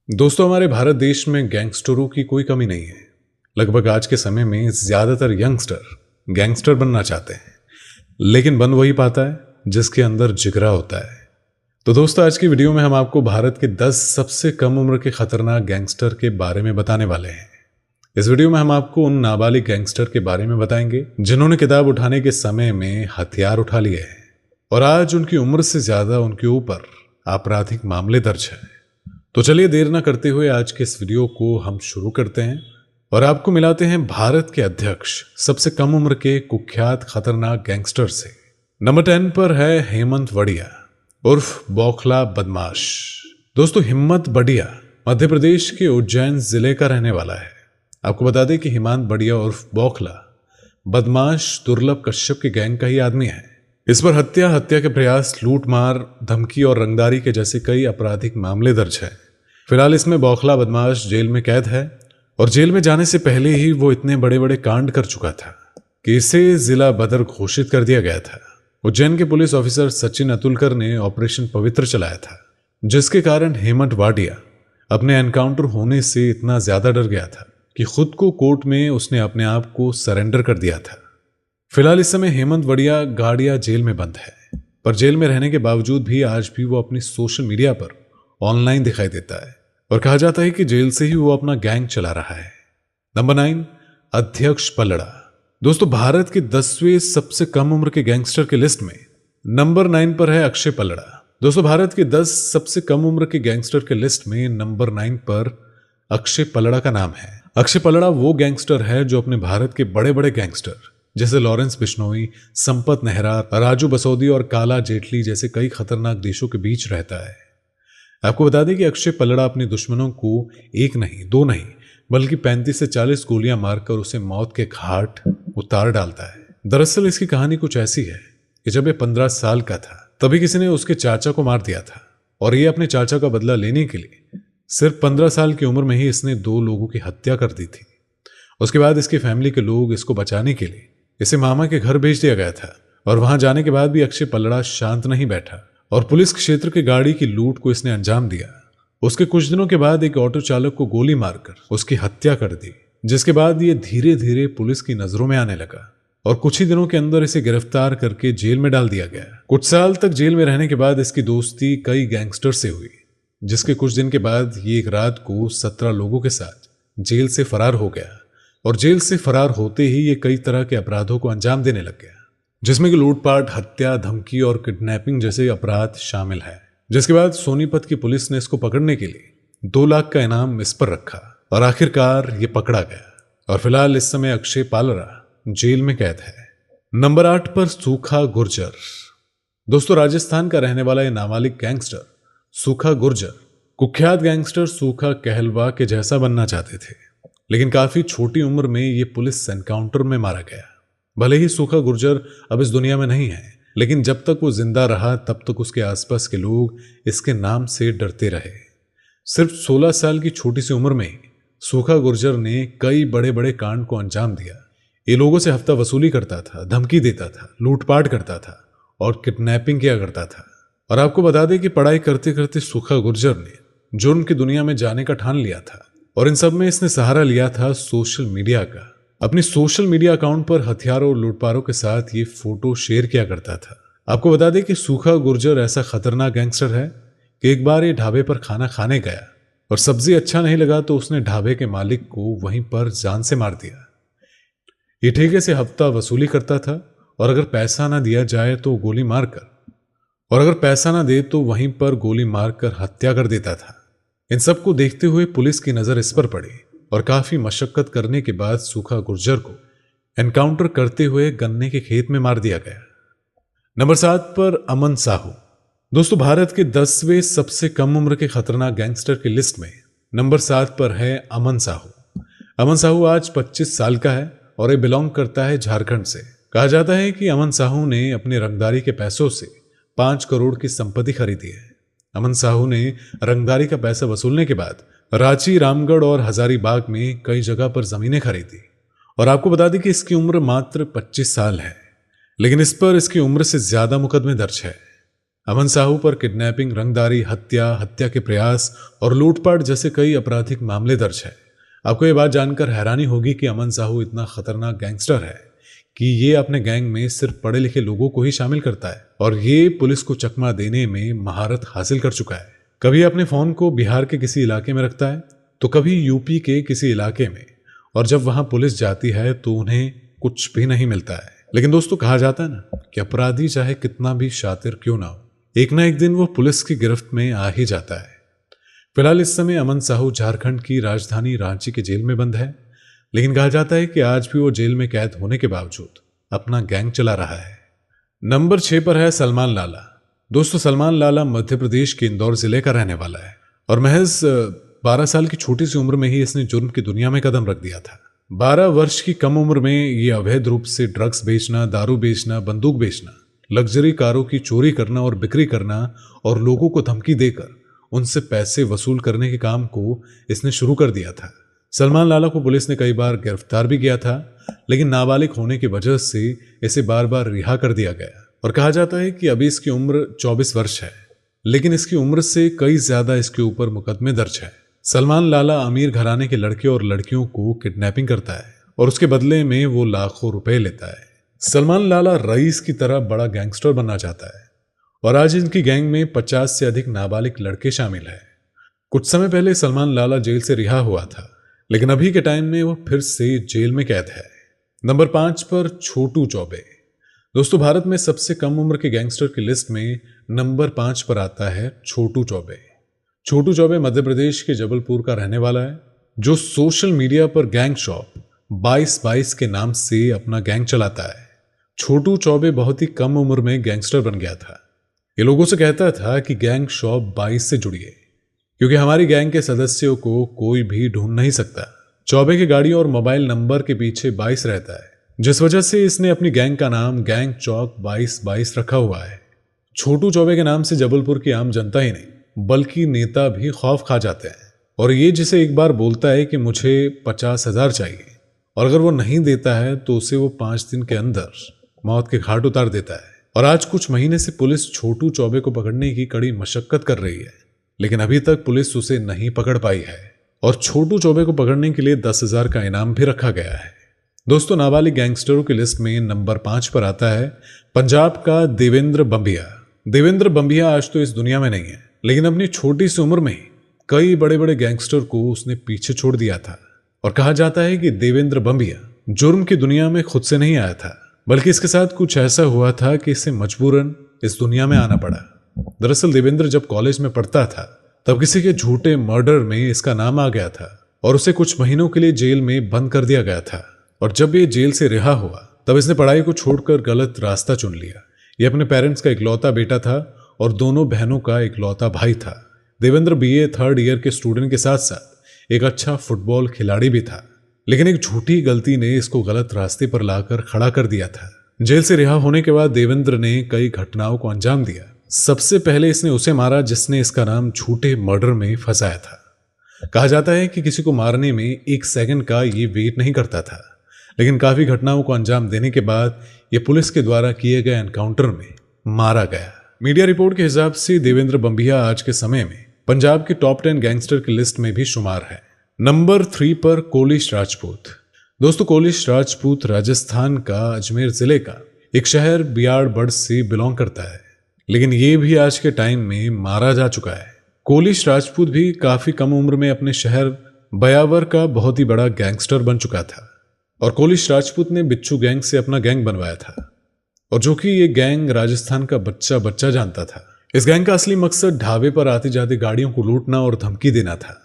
दोस्तों, हमारे भारत देश में गैंगस्टरों की कोई कमी नहीं है। लगभग आज के समय में ज्यादातर यंगस्टर गैंगस्टर बनना चाहते हैं, लेकिन बन वही पाता है जिसके अंदर जिगरा होता है। तो दोस्तों, आज की वीडियो में हम आपको भारत के 10 सबसे कम उम्र के खतरनाक गैंगस्टर के बारे में बताने वाले हैं। इस वीडियो में हम आपको उन नाबालिग गैंगस्टर के बारे में बताएंगे जिन्होंने किताब उठाने के समय में हथियार उठा लिए हैं और आज उनकी उम्र से ज्यादा उनके ऊपर आपराधिक मामले दर्ज है। तो चलिए देर न करते हुए आज के इस वीडियो को हम शुरू करते हैं और आपको मिलाते हैं भारत के अध्यक्ष सबसे कम उम्र के कुख्यात खतरनाक गैंगस्टर से। नंबर 10 पर है हेमंत वड़िया उर्फ बौखला बदमाश। दोस्तों, हिम्मत बढ़िया मध्य प्रदेश के उज्जैन जिले का रहने वाला है। आपको बता दें कि हेमंत बढ़िया उर्फ बौखला बदमाश दुर्लभ कश्यप के गैंग का ही आदमी है। इस पर हत्या के प्रयास, लूट मार, धमकी और रंगदारी के जैसे कई आपराधिक मामले दर्ज है। फिलहाल इसमें बौखला बदमाश जेल में कैद है और जेल में जाने से पहले ही वो इतने बड़े बड़े कांड कर चुका था कि इसे जिला बदर घोषित कर दिया गया था। उज्जैन के पुलिस ऑफिसर सचिन अतुलकर ने ऑपरेशन पवित्र चलाया था, जिसके कारण हेमंत वाडिया अपने एनकाउंटर होने से इतना ज्यादा डर गया था कि खुद को कोर्ट में उसने अपने आप को सरेंडर कर दिया था। फिलहाल इस समय हेमंत वड़िया गाड़िया जेल में बंद है, पर जेल में रहने के बावजूद भी आज भी वो अपनी सोशल मीडिया पर ऑनलाइन दिखाई देता है और कहा जाता है कि जेल से ही वो अपना गैंग चला रहा है। नंबर 9, अध्यक्ष पलड़ा। दोस्तों, भारत के 10वें सबसे कम उम्र के गैंगस्टर की लिस्ट में नंबर 9 पर है अक्षय पलड़ा। दोस्तों, भारत के 10 सबसे कम उम्र के गैंगस्टर के लिस्ट में नंबर 9 पर अक्षय पलड़ा का नाम है। अक्षय पलड़ा वो गैंगस्टर है जो अपने भारत के बड़े बड़े गैंगस्टर जैसे लॉरेंस बिश्नोई, संपत नेहरा, राजू बसोदी और काला जेटली जैसे कई खतरनाक देशों के बीच रहता है। आपको बता दें कि अक्षय पलड़ा अपने दुश्मनों को एक नहीं, दो नहीं, बल्कि 35 से 40 गोलियां मारकर उसे मौत के घाट उतार डालता है। दरअसल इसकी कहानी कुछ ऐसी है कि जब ये 15 साल का था तभी किसी ने उसके चाचा को मार दिया था और ये अपने चाचा का बदला लेने के लिए सिर्फ 15 साल की उम्र में ही इसने 2 लोगों की हत्या कर दी थी। उसके बाद इसकी फैमिली के लोग इसको बचाने के लिए इसे मामा के घर भेज दिया गया था और वहां जाने के बाद भी अक्षय पलड़ा शांत नहीं बैठा और पुलिस क्षेत्र की गाड़ी की लूट को इसने अंजाम दिया। उसके कुछ दिनों के बाद एक ऑटो चालक को गोली मारकर उसकी हत्या कर दी, जिसके बाद ये धीरे धीरे पुलिस की नजरों में आने लगा और कुछ ही दिनों के अंदर इसे गिरफ्तार करके जेल में डाल दिया गया। कुछ साल तक जेल में रहने के बाद इसकी दोस्ती कई गैंगस्टर से हुई, जिसके कुछ दिन के बाद ये एक रात को 17 लोगों के साथ जेल से फरार हो गया और जेल से फरार होते ही ये कई तरह के अपराधों को अंजाम देने लग गया, जिसमें कि लूटपाट, हत्या, धमकी और किडनैपिंग जैसे अपराध शामिल है। जिसके बाद सोनीपत की पुलिस ने इसको पकड़ने के लिए 2 लाख का इनाम इस पर रखा और आखिरकार ये पकड़ा गया और फिलहाल इस समय अक्षय पलड़ा जेल में कैद है। नंबर 8 पर सूखा गुर्जर। दोस्तों, राजस्थान का रहने वाला ये नाबालिग गैंगस्टर सूखा गुर्जर कुख्यात गैंगस्टर सूखा कहलवा के जैसा बनना चाहते थे, लेकिन काफी छोटी उम्र में ये पुलिस एनकाउंटर में मारा गया। भले ही सूखा गुर्जर अब इस दुनिया में नहीं है, लेकिन जब तक वो जिंदा रहा तब तक उसके आसपास के लोग इसके नाम से डरते रहे। सिर्फ 16 साल की छोटी सी उम्र में सूखा गुर्जर ने कई बड़े बड़े कांड को अंजाम दिया। ये लोगों से हफ्ता वसूली करता था, धमकी देता था, लूटपाट करता था और किडनैपिंग किया करता था। और आपको बता दें कि पढ़ाई करते करते सूखा गुर्जर ने जुर्म की दुनिया में जाने का ठान लिया था और इन सब में इसने सहारा लिया था सोशल मीडिया का। अपनी सोशल मीडिया अकाउंट पर हथियारों और लूटपारों के साथ ये फोटो शेयर किया करता था। आपको बता दें कि सूखा गुर्जर ऐसा खतरनाक गैंगस्टर है कि एक बार ये ढाबे पर खाना खाने गया और सब्जी अच्छा नहीं लगा तो उसने ढाबे के मालिक को वहीं पर जान से मार दिया। ये ठेके से हफ्ता वसूली करता था और अगर पैसा ना दिया जाए तो गोली मारकर और अगर पैसा ना दे तो वहीं पर गोली मारकर हत्या कर देता था। इन सब को देखते हुए पुलिस की नजर इस पर पड़ी और काफी मशक्कत करने के बाद सूखा गुर्जर को एनकाउंटर करते हुए गन्ने के खेत में मार दिया गया। नंबर 7 पर अमन साहू। दोस्तों, भारत के 10वें सबसे कम उम्र के खतरनाक गैंगस्टर की लिस्ट में नंबर 7 पर है अमन साहू। अमन साहू आज 25 साल का है और ये बिलोंग करता है झारखंड से। कहा जाता है कि अमन साहू ने अपने रंगदारी के पैसों से 5 करोड़ की संपत्ति खरीदी है। अमन साहू ने रंगदारी का पैसा वसूलने के बाद रांची, रामगढ़ और हजारीबाग में कई जगह पर जमीनें खरीदी और आपको बता दें कि इसकी उम्र मात्र 25 साल है, लेकिन इस पर इसकी उम्र से ज्यादा मुकदमे दर्ज है। अमन साहू पर किडनैपिंग, रंगदारी, हत्या, हत्या के प्रयास और लूटपाट जैसे कई आपराधिक मामले दर्ज है। आपको ये बात जानकर हैरानी होगी कि अमन साहू इतना खतरनाक गैंगस्टर है कि ये अपने गैंग में सिर्फ पढ़े लिखे लोगों को ही शामिल करता है और ये पुलिस को चकमा देने में महारत हासिल कर चुका है। कभी अपने फोन को बिहार के किसी इलाके में रखता है तो कभी यूपी के किसी इलाके में, और जब वहां पुलिस जाती है तो उन्हें कुछ भी नहीं मिलता है। लेकिन दोस्तों, कहा जाता है ना कि अपराधी चाहे कितना भी शातिर क्यों ना हो, एक ना एक दिन वो पुलिस की गिरफ्त में आ ही जाता है। फिलहाल इस समय अमन साहू झारखंड की राजधानी रांची के जेल में बंद है, लेकिन कहा जाता है कि आज भी वो जेल में कैद होने के बावजूद अपना गैंग चला रहा है। नंबर 6 पर है सलमान लाला। दोस्तों, सलमान लाला मध्य प्रदेश के इंदौर जिले का रहने वाला है और महज 12 साल की छोटी सी उम्र में ही इसने जुर्म की दुनिया में कदम रख दिया था। 12 वर्ष की कम उम्र में ये अवैध रूप से ड्रग्स बेचना, दारू बेचना, बंदूक बेचना, लग्जरी कारों की चोरी करना और बिक्री करना और लोगों को धमकी देकर उनसे पैसे वसूल करने के काम को इसने शुरू कर दिया था। सलमान लाला को पुलिस ने कई बार गिरफ्तार भी किया था, लेकिन नाबालिग होने की वजह से इसे बार बार रिहा कर दिया गया और कहा जाता है कि अभी इसकी उम्र 24 वर्ष है, लेकिन इसकी उम्र से कई ज्यादा इसके ऊपर मुकदमे दर्ज है। सलमान लाला अमीर घराने के लड़के और लड़कियों को किडनैपिंग करता है और उसके बदले में वो लाखों रुपए लेता है। सलमान लाला रईस की तरह बड़ा गैंगस्टर बनना चाहता है और आज इनकी गैंग में 50 से अधिक नाबालिग लड़के शामिल हैं। कुछ समय पहले सलमान लाला जेल से रिहा हुआ था, लेकिन अभी के टाइम में वो फिर से जेल में कैद है। नंबर 5 पर छोटू चौबे। दोस्तों, भारत में सबसे कम उम्र के गैंगस्टर की लिस्ट में नंबर 5 पर आता है छोटू चौबे। छोटू चौबे मध्य प्रदेश के जबलपुर का रहने वाला है, जो सोशल मीडिया पर गैंग शॉप 2222 के नाम से अपना गैंग चलाता है। छोटू चौबे बहुत ही कम उम्र में गैंगस्टर बन गया था। ये लोगों से कहता था कि गैंग शॉप 22 से जुड़िए, क्योंकि हमारी गैंग के सदस्यों को कोई भी ढूंढ नहीं सकता। चौबे की गाड़ी और मोबाइल नंबर के पीछे 22 रहता है, जिस वजह से इसने अपनी गैंग का नाम गैंग चौक 2222 रखा हुआ है। छोटू चौबे के नाम से जबलपुर की आम जनता ही नहीं बल्कि नेता भी खौफ खा जाते हैं, और ये जिसे एक बार बोलता है कि मुझे 50,000 चाहिए और अगर वो नहीं देता है तो उसे वो 5 दिन के अंदर मौत के घाट उतार देता है। और आज कुछ महीने से पुलिस छोटू चौबे को पकड़ने की कड़ी मशक्कत कर रही है, लेकिन अभी तक पुलिस उसे नहीं पकड़ पाई है और छोटू चौबे को पकड़ने के लिए 10,000 का इनाम भी रखा गया है। दोस्तों, नाबालिग गैंगस्टरों की लिस्ट में नंबर 5 पर आता है पंजाब का देवेंद्र बंबिया। देवेंद्र बंबिया आज तो इस दुनिया में नहीं है, लेकिन अपनी छोटी सी उम्र में कई बड़े बड़े गैंगस्टर को उसने पीछे छोड़ दिया था। और कहा जाता है कि देवेंद्र बंबिया जुर्म की दुनिया में खुद से नहीं आया था, बल्कि इसके साथ कुछ ऐसा हुआ था कि इसे मजबूरन इस दुनिया में आना पड़ा। दरअसल देवेंद्र जब कॉलेज में पढ़ता था तब किसी के झूठे मर्डर में इसका नाम आ गया था और उसे कुछ महीनों के लिए जेल में बंद कर दिया गया था। और जब ये जेल से रिहा हुआ तब इसने पढ़ाई को छोड़कर गलत रास्ता चुन लिया। ये अपने पेरेंट्स का इकलौता बेटा था और दोनों बहनों का इकलौता भाई था। देवेंद्र बीए 3rd ईयर के स्टूडेंट के साथ साथ एक अच्छा फुटबॉल खिलाड़ी भी था, लेकिन एक झूठी गलती ने इसको गलत रास्ते पर लाकर खड़ा कर दिया था। जेल से रिहा होने के बाद देवेंद्र ने कई घटनाओं को अंजाम दिया। सबसे पहले इसने उसे मारा जिसने इसका नाम झूठे मर्डर में फंसाया था। कहा जाता है कि किसी को मारने में 1 सेकंड का ये वेट नहीं करता था, लेकिन काफी घटनाओं को अंजाम देने के बाद ये पुलिस के द्वारा किए गए एनकाउंटर में मारा गया। मीडिया रिपोर्ट के हिसाब से देवेंद्र बंबिया आज के समय में पंजाब के टॉप 10 गैंगस्टर की लिस्ट में भी शुमार है। नंबर 3 पर कोलिश राजपूत। दोस्तों, कोलिश राजपूत राजस्थान का अजमेर जिले का एक शहर बियाड़बड़ से बिलोंग करता है, लेकिन ये भी आज के टाइम में मारा जा चुका है। कोलिश राजपूत भी काफी कम उम्र में अपने शहर बयावर का बहुत ही बड़ा गैंगस्टर बन चुका था और कोलिश राजपूत ने बिच्छू गैंग से अपना गैंग बनवाया था, और जो कि ये गैंग राजस्थान का बच्चा बच्चा जानता था। इस गैंग का असली मकसद ढाबे पर आती जाती गाड़ियों को लूटना और धमकी देना था।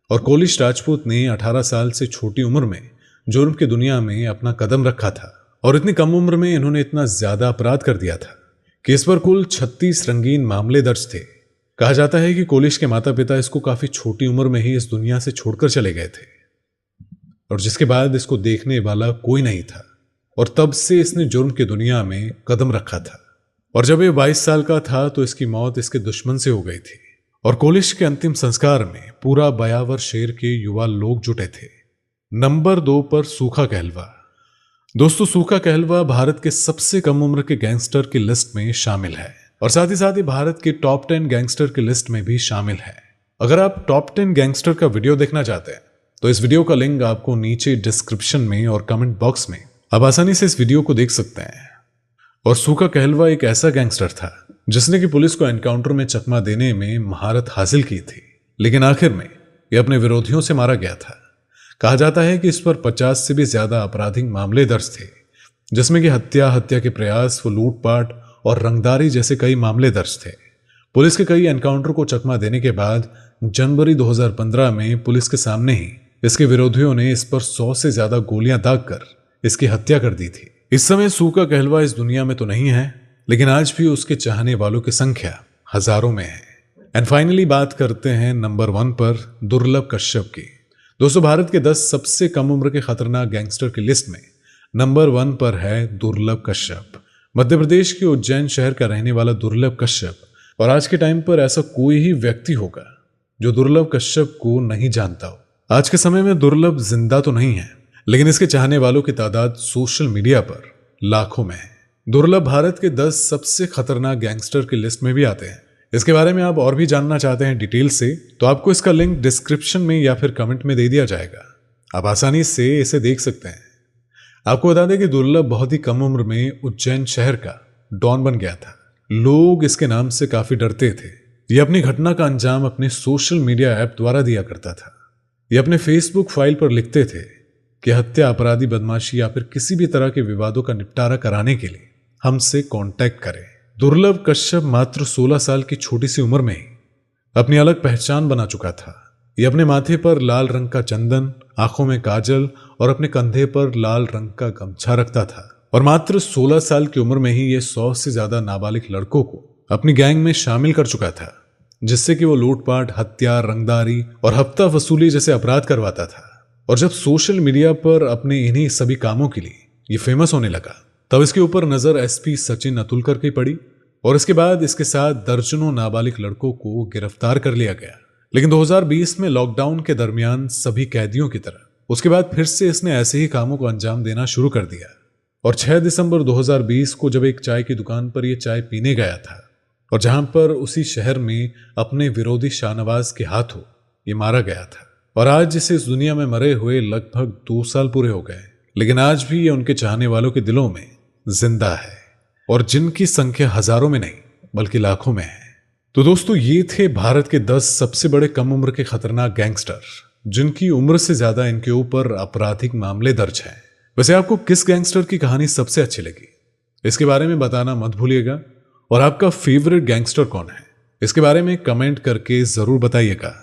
और कोलिश राजपूत ने 18 साल से छोटी उम्र में जुर्म की दुनिया में अपना कदम रखा था और इतनी कम उम्र में इन्होंने इतना ज्यादा अपराध कर दिया था कि इस पर कुल 36 रंगीन मामले दर्ज थे। कहा जाता है कि कोलिश के माता पिता इसको काफी छोटी उम्र में ही इस दुनिया से छोड़कर चले गए थे और जिसके बाद इसको देखने वाला कोई नहीं था, और तब से इसने जुर्म की दुनिया में कदम रखा था। और जब ये 22 साल का था तो इसकी मौत इसके दुश्मन से हो गई थी और कोलिश के अंतिम संस्कार में पूरा बयावर शहर के युवा लोग जुटे थे। नंबर 2 पर सूखा कहलवा। दोस्तों, सूखा कहलवा भारत के सबसे कम उम्र के गैंगस्टर की लिस्ट में शामिल है और साथ ही भारत के टॉप 10 गैंगस्टर की लिस्ट में भी शामिल है। अगर आप टॉप 10 गैंगस्टर का वीडियो देखना चाहते हैं तो इस वीडियो का लिंक आपको नीचे डिस्क्रिप्शन में और कमेंट बॉक्स में आप आसानी से इस वीडियो को देख सकते हैं। और सूका कहलवा एक ऐसा गैंगस्टर था जिसने कि पुलिस को एनकाउंटर में चकमा देने में महारत हासिल की थी, लेकिन आखिर में यह अपने विरोधियों से मारा गया था। कहा जाता है कि इस पर 50 से भी ज्यादा आपराधिक मामले दर्ज थे, जिसमें कि हत्या के प्रयास, लूटपाट और रंगदारी जैसे कई मामले दर्ज थे। पुलिस के कई एनकाउंटर को चकमा देने के बाद जनवरी 2015 में पुलिस के सामने ही इसके विरोधियों ने इस पर 100 से ज्यादा गोलियां दागकर इसकी हत्या कर दी थी। इस समय सूका कहलवा इस दुनिया में तो नहीं है, लेकिन आज भी उसके चाहने वालों की संख्या हजारों में है। एंड फाइनली बात करते हैं नंबर 1 पर दुर्लभ कश्यप की। दोस्तों, भारत के 10 सबसे कम उम्र के खतरनाक गैंगस्टर की लिस्ट में नंबर 1 पर है दुर्लभ कश्यप। मध्य प्रदेश के उज्जैन शहर का रहने वाला दुर्लभ कश्यप, और आज के टाइम पर ऐसा कोई ही व्यक्ति होगा जो दुर्लभ कश्यप को नहीं जानता हो। आज के समय में दुर्लभ जिंदा तो नहीं है, लेकिन इसके चाहने वालों की तादाद सोशल मीडिया पर लाखों में है। दुर्लभ भारत के 10 सबसे खतरनाक गैंगस्टर की लिस्ट में भी आते हैं। इसके बारे में आप और भी जानना चाहते हैं डिटेल से, तो आपको इसका लिंक डिस्क्रिप्शन में या फिर कमेंट में दे दिया जाएगा। आप आसानी से इसे देख सकते हैं। आपको बता दें कि दुर्लभ बहुत ही कम उम्र में उज्जैन शहर का डॉन बन गया था। लोग इसके नाम से काफी डरते थे। ये अपनी घटना का अंजाम अपने सोशल मीडिया ऐप द्वारा दिया करता था। ये अपने फेसबुक फाइल पर लिखते थे कि हत्या, अपराधी, बदमाशी या फिर किसी भी तरह के विवादों का निपटारा कराने के लिए हमसे कांटेक्ट करें। दुर्लभ कश्यप मात्र 16 साल की छोटी सी उम्र में ही अपनी अलग पहचान बना चुका था। ये अपने माथे पर लाल रंग का चंदन, आंखों में काजल और अपने कंधे पर लाल रंग का गमछा रखता था। और मात्र 16 साल की उम्र में ही ये 100 से ज्यादा नाबालिग लड़कों को अपनी गैंग में शामिल कर चुका था, जिससे कि वो लूटपाट, हत्या, रंगदारी और हफ्ता वसूली जैसे अपराध करवाता था। और जब सोशल मीडिया पर अपने इन्हीं सभी कामों के लिए ये फेमस होने लगा, तब इसके ऊपर नजर एसपी सचिन अतुलकर की पड़ी और इसके बाद इसके साथ दर्जनों नाबालिग लड़कों को गिरफ्तार कर लिया गया। लेकिन 2020 में लॉकडाउन के दरमियान सभी कैदियों की तरह उसके बाद फिर से इसने ऐसे ही कामों को अंजाम देना शुरू कर दिया। और 6 दिसंबर 2020 को जब एक चाय की दुकान पर यह चाय पीने गया था, और जहां पर उसी शहर में अपने विरोधी शाहनवाज के हाथों ये मारा गया था। और आज इसे इस दुनिया में मरे हुए लगभग 2 साल पूरे हो गए, लेकिन आज भी ये उनके चाहने वालों के दिलों में जिंदा है, और जिनकी संख्या हजारों में नहीं बल्कि लाखों में है। तो दोस्तों, ये थे भारत के 10 सबसे बड़े कम उम्र के खतरनाक गैंगस्टर, जिनकी उम्र से ज्यादा इनके ऊपर आपराधिक मामले दर्ज हैं। वैसे आपको किस गैंगस्टर की कहानी सबसे अच्छी लगी, इसके बारे में बताना मत भूलिएगा। और आपका फेवरेट गैंगस्टर कौन है, इसके बारे में कमेंट करके जरूर बताइएगा।